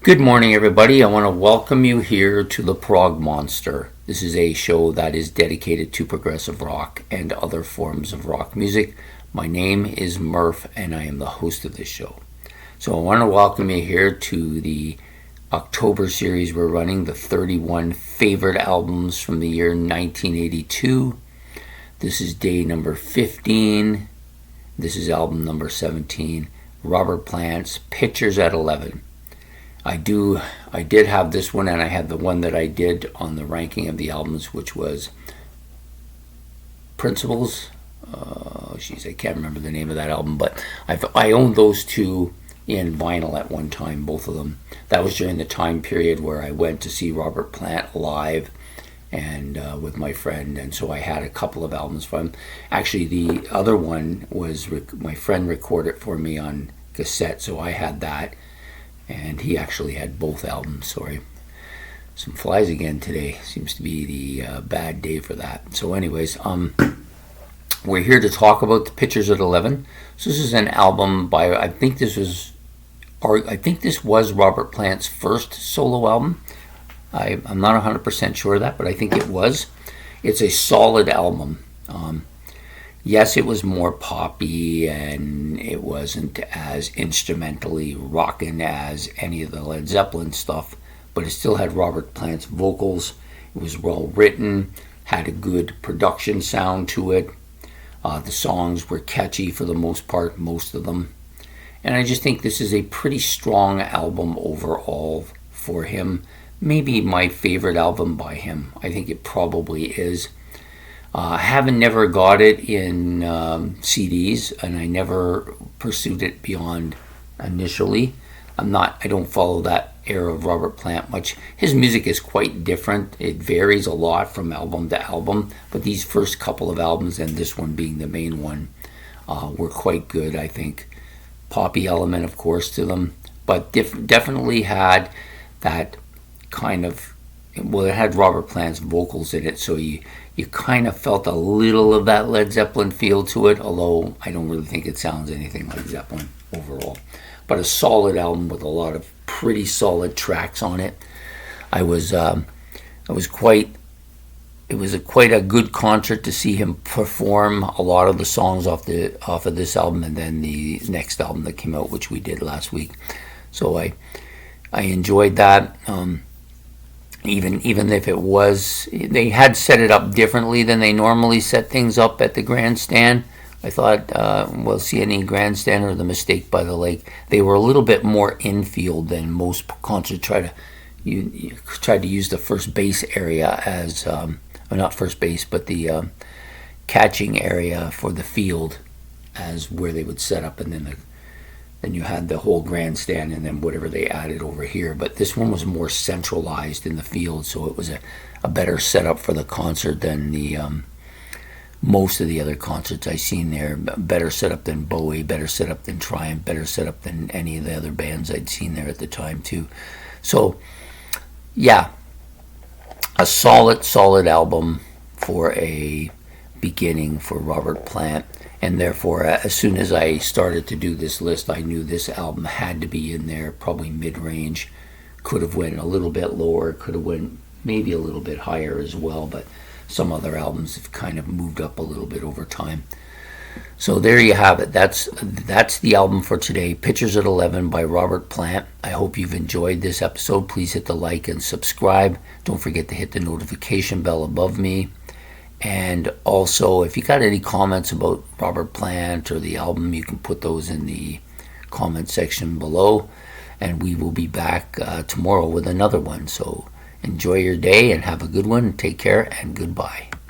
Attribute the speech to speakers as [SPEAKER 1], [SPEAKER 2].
[SPEAKER 1] Good morning, everybody. I want to welcome you here to the Prog Monster. This is a show that is dedicated to progressive rock and other forms of rock music. My name is Murph, and I am the host of this show. So I want to welcome you here to the October series we're running, the 31 favorite albums from the year 1982. This is day number 15. This is album number 17, Robert Plant's Pictures at 11. I did have this one, and I had the one that I did on the ranking of the albums, which was Principles. I can't remember the name of that album, but I owned those two in vinyl at one time, both of them. That was during the time period where I went to see Robert Plant live and with my friend, and so I had a couple of albums from him. Actually, the other one was my friend recorded for me on cassette, so I had that. And he actually had both albums. Sorry. Some flies again today. Seems to be the bad day for that. So anyways, we're here to talk about the Pictures at 11. So this is an album by, I think this was Robert Plant's first solo album. I'm not 100% sure of that, but I think it was. It's a solid album. Yes, it was more poppy, and it wasn't as instrumentally rockin' as any of the Led Zeppelin stuff, but it still had Robert Plant's vocals. It was well written, had a good production sound to it. The songs were catchy for the most part, most of them. And I just think this is a pretty strong album overall for him. Maybe my favorite album by him. I think it probably is. Haven't never got it in CDs, and I never pursued it beyond initially. I don't follow that era of Robert Plant much. His music is quite different. It varies a lot from album to album, but these first couple of albums, and this one being the main one, were quite good, I think. Poppy element, of course, to them, but definitely had that kind of, well, it had Robert Plant's vocals in it, so you kind of felt a little of that Led Zeppelin feel to it, although I don't really think it sounds anything like Zeppelin overall. But a solid album with a lot of pretty solid tracks on it. It was quite a good concert to see him perform a lot of the songs off of this album, and then the next album that came out, which we did last week. So I enjoyed that. Even if it was, they had set it up differently than they normally set things up at the grandstand. I thought, CNE Grandstand or the Mistake by the Lake, they were a little bit more infield than most concerts. Tried to use the first base area as, not first base, but the catching area for the field as where they would set up, and then you had the whole grandstand and then whatever they added over here. But this one was more centralized in the field, so it was a better setup for the concert than the most of the other concerts I've seen there. Better setup than Bowie, better setup than Triumph, better setup than any of the other bands I'd seen there at the time too. So yeah, a solid album for a beginning for Robert Plant. And therefore, as soon as I started to do this list, I knew this album had to be in there, probably mid-range. Could have went a little bit lower, could have went maybe a little bit higher as well, but some other albums have kind of moved up a little bit over time. So there you have it. That's the album for today, Pictures at 11 by Robert Plant. I hope you've enjoyed this episode. Please hit the like and subscribe. Don't forget to hit the notification bell above me. And also, if you got any comments about Robert Plant or the album, you can put those in the comment section below. And we will be back tomorrow with another one. So enjoy your day and have a good one. Take care and goodbye.